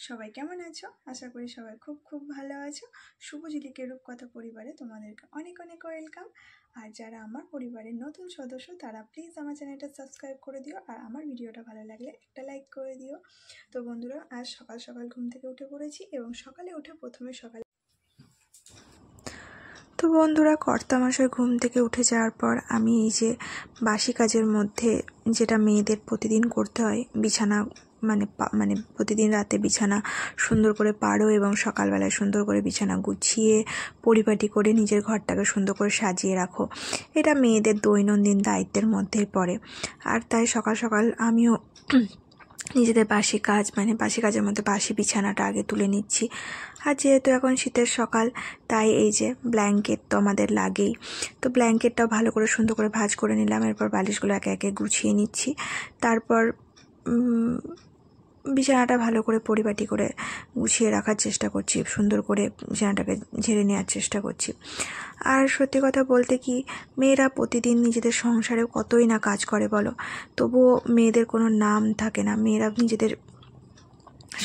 সবাই কেমন আছো? আশা করি সবাই খুব খুব ভালো আছো। শুভজিলিকের রূপকথা পরিবারে তোমাদেরকে অনেক অনেক ওয়েলকাম। আর যারা আমার পরিবারের নতুন সদস্য তারা প্লিজ আমার চ্যানেলটা সাবস্ক্রাইব করে দিও, আর আমার ভিডিওটা ভালো লাগলে একটা লাইক করে দিও। তো বন্ধুরা, আজ সকাল সকাল ঘুম থেকে উঠে পড়েছি এবং সকালে উঠে প্রথমে তো বন্ধুরা, কর্তামশাই ঘুম থেকে উঠে যাওয়ার পর আমি এই যে বাসি কাজের মধ্যে যেটা মেয়েদের প্রতিদিন করতে হয়, বিছানা মানে প্রতিদিন রাতে বিছানা সুন্দর করে পাড়ো এবং সকালবেলায় সুন্দর করে বিছানা গুছিয়ে পরিপাটি করে নিজের ঘরটাকে সুন্দর করে সাজিয়ে রাখো, এটা মেয়েদের দৈনন্দিন দায়িত্বের মধ্যেই পড়ে। আর তাই সকাল সকাল আমিও নিজেদের বাসি কাজের মধ্যে বাসি বিছানাটা আগে তুলে নিচ্ছি। আর যেহেতু এখন শীতের সকাল, তাই এই যে ব্ল্যাঙ্কেট তো আমাদের লাগেই, তো ব্ল্যাঙ্কেটটাও ভালো করে সুন্দর করে ভাঁজ করে নিলাম। এরপর বালিশগুলো একে একে গুছিয়ে নিচ্ছি। তারপর বিছানাটা ভালো করে পরিপাটি করে গুছিয়ে রাখার চেষ্টা করছি, সুন্দর করে বিছানাটাকে ঝেড়ে নেওয়ার চেষ্টা করছি। আর সত্যি কথা বলতে কি, মেয়েরা প্রতিদিন নিজেদের সংসারে কতই না কাজ করে বলো, তবুও মেয়েদের কোনো নাম থাকে না। মেয়েরা নিজেদের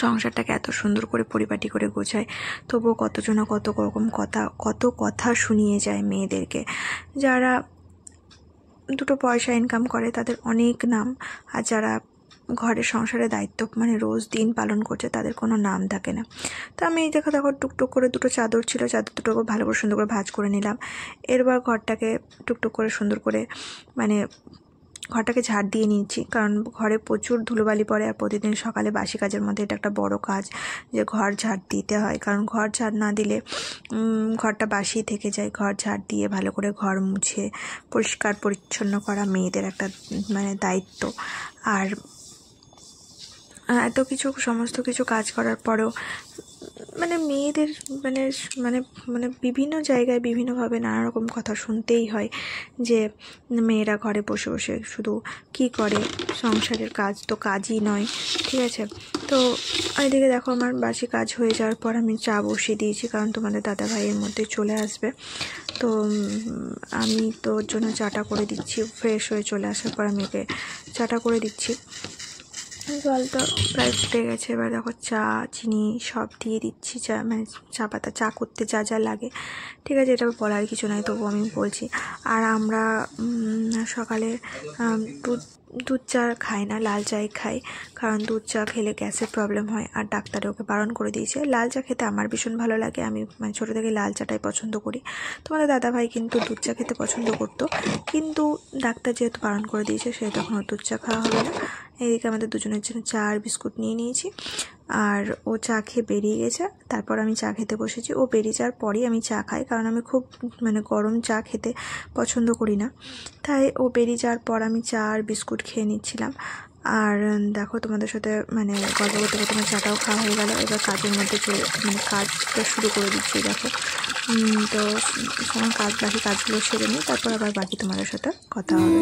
সংসারটাকে এত সুন্দর করে পরিপাটি করে গোছায়, তবুও কতজনা কত কথা শুনিয়ে যায় মেয়েদেরকে। যারা দুটো পয়সা ইনকাম করে তাদের অনেক নাম, আর যারা ঘরের সংসারের দায়িত্ব রোজ দিন পালন করছে তাদের কোনো নাম থাকে না। তো আমি এই দেখো টুকটুক করে দুটো চাদর ছিল, চাদর দুটোকে ভালো করে সুন্দর করে ভাঁজ করে নিলাম। এরপর ঘরটাকে টুকটুক করে সুন্দর করে ঘরটাকে ঝাড় দিয়ে নিচ্ছি, কারণ ঘরে প্রচুর ধুলোবালি পড়ে। আর প্রতিদিন সকালে বাসি কাজের মধ্যে এটা একটা বড় কাজ যে ঘর ঝাড় দিতে হয়, কারণ ঘর ঝাড় না দিলে ঘরটা বাসি থেকে যায়। ঘর ঝাড় দিয়ে ভালো করে ঘর মুছে পরিষ্কার পরিচ্ছন্ন করা মেয়েদের একটা দায়িত্ব। আর এত কিছু সমস্ত কিছু কাজ করার পরেও মেয়েদের বিভিন্ন জায়গায় বিভিন্নভাবে নানা রকম কথা শুনতেই হয় যে মেয়েরা ঘরে বসে বসে শুধু কি করে, সংসারের কাজ তো কাজই নয়, ঠিক আছে। তো এদিকে দেখো আমার বাসি কাজ হয়ে যাওয়ার পর আমি চা বসিয়ে দিয়েছি, কারণ তোমাদের দাদা ভাইয়ের মধ্যে চলে আসবে। তো আমি তো ওর জন্য চাটা করে দিচ্ছি। ফ্রেশ হয়ে চলে আসার পর আমি ওকে চাটা করে দিচ্ছি। জলটা প্রায় ফুটে গেছে, এবার দেখো চা চিনি সব দিয়ে দিচ্ছি। চা পাতা চা করতে যা যা লাগে, ঠিক আছে, এটা বলার কিছু নয়, তবু আমি বলছি। আর আমরা সকালে দুধ চা খাই না, লাল চাই খাই, কারণ দুধ চা খেলে গ্যাসের প্রবলেম হয়। আর ডাক্তারে ওকে বারণ করে দিয়েছে। লাল চা খেতে আমার ভীষণ ভালো লাগে, আমি ছোটো থেকে লাল চাটাই পছন্দ করি। তোমাদের দাদাভাই কিন্তু দুধ চা খেতে পছন্দ করতো, কিন্তু ডাক্তার যেহেতু বারণ করে দিয়েছে সেহেতু এখন দুধ চা খাওয়া হবে না। এইদিকে আমাদের দুজনের জন্য চা আর বিস্কুট নিয়ে নিয়েছি, আর ও চা খেয়ে বেরিয়ে গেছে। তারপর আমি চা খেতে বসেছি। ও বেরিয়ে যাওয়ার পরেই আমি চা খাই, কারণ আমি খুব গরম চা খেতে পছন্দ করি না। তাই ও বেরিয়ে যাওয়ার পর আমি চা আর বিস্কুট খেয়ে নিচ্ছিলাম। আর দেখো তোমাদের সাথে গল্প করতে করতে আমার চাটাও খাওয়া হয়ে গেল। এবার কাজের মধ্যে কাজটা শুরু করে দিচ্ছি। দেখো তো আমার বাকি কাজগুলো সেরে নিই, তারপর আবার বাকি তোমাদের সাথে কথা হবে।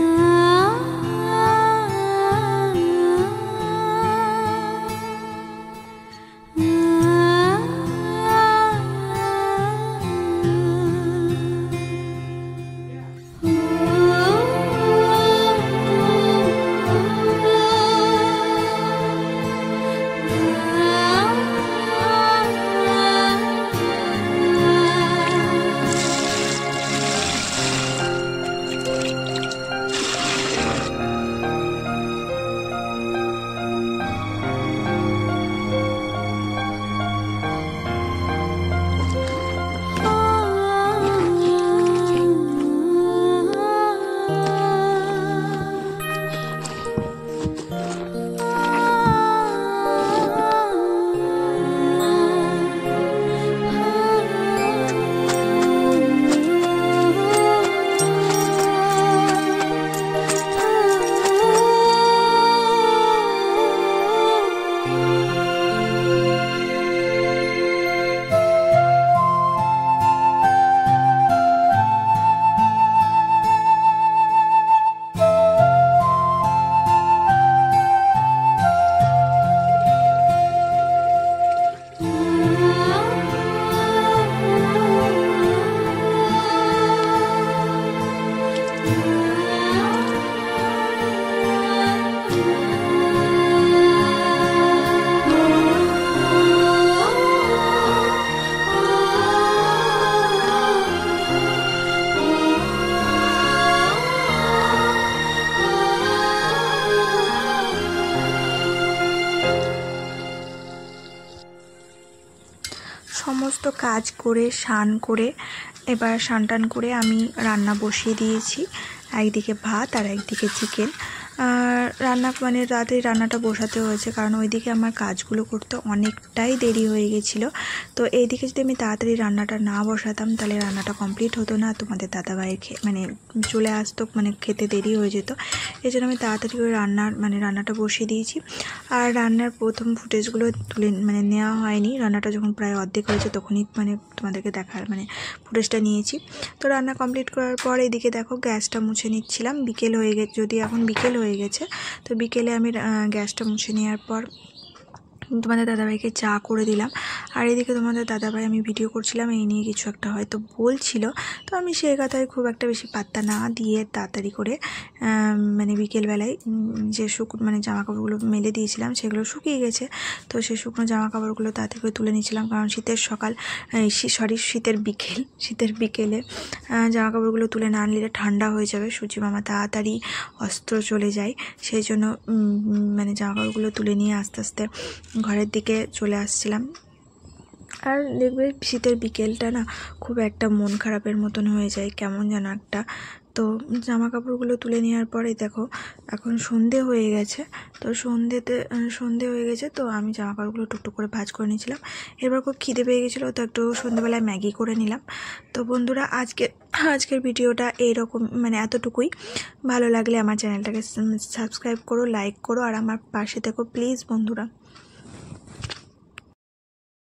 সমস্ত কাজ করে স্নান করে এবার স্নান টান করে আমি রান্না বসিয়ে দিয়েছি, একদিকে ভাত আর একদিকে চিকেন। রান্না মানে রাতেই রান্নাটা বসাতে হয়েছে কারণ ওইদিকে আমার কাজগুলো করতে অনেকটাই দেরি হয়ে গেছিলো। তো এইদিকে যদি আমি তাড়াতাড়ি রান্নাটা না বসাতাম তাহলে রান্নাটা কমপ্লিট হতো না, তোমাদের দাদাভাইয়ের মানে চলে আসতো, মানে খেতে দেরি হয়ে যেত। এই জন্য আমি তাড়াতাড়ি করে রান্নাটা বসিয়ে দিয়েছি। আর রান্নার প্রথম ফুটেজগুলো তুলে নেওয়া হয়নি, রান্নাটা যখন প্রায় অর্ধেক হয়েছে তখনই তোমাদেরকে দেখার ফুটেজটা নিয়েছি। তো রান্না কমপ্লিট করার পর এদিকে দেখো গ্যাসটা মুছে নিচ্ছিলাম, বিকেল হয়ে গেছে, যদি এখন বিকেল হয়ে গেছে। তো বিকেলে আমি গ্যাসটা মুছে নেওয়ার পর তোমাদের দাদাভাইকে চা করে দিলাম। আর এদিকে তোমাদের দাদাভাই আমি ভিডিও করছিলাম, এই নিয়ে কিছু একটা হয়তো বলছিল, তো আমি সেই কথায় খুব একটা বেশি পাত্তা না দিয়ে তাড়াতাড়ি করে বিকেলবেলায় যে জামা কাপড়গুলো মেলে দিয়েছিলাম সেগুলো শুকিয়ে গেছে। তো সেই শুকনো জামা কাপড়গুলো তাড়াতাড়ি করে তুলে নিয়েছিলাম, কারণ শীতের বিকেলে জামা কাপড়গুলো তুলে না আনলে ঠান্ডা হয়ে যাবে, সূর্য মামা তাড়াতাড়ি অস্ত্র চলে যায়। সেই জন্য জামা কাপড়গুলো তুলে নিয়ে আস্তে আস্তে ঘরের দিকে চলে আসছিলাম। আর দেখবে শীতের বিকেলটা না খুব একটা মন খারাপের মতন হয়ে যায়, কেমন যেন একটা। তো জামা কাপড়গুলো তুলে নেওয়ার পরে দেখো এখন সন্ধে হয়ে গেছে। তো সন্ধে হয়ে গেছে, তো আমি জামা কাপড়গুলো টুকটুক করে ভাঁজ করে নিয়েছিলাম। এবার খুব খিদে পেয়ে গেছিলো, তো একটু সন্ধেবেলায় ম্যাগি করে নিলাম। তো বন্ধুরা আজকের ভিডিওটা এইরকম, এতটুকুই। ভালো লাগলে আমার চ্যানেলটাকে সাবস্ক্রাইব করো, লাইক করো আর আমার পাশে থেকো প্লিজ বন্ধুরা।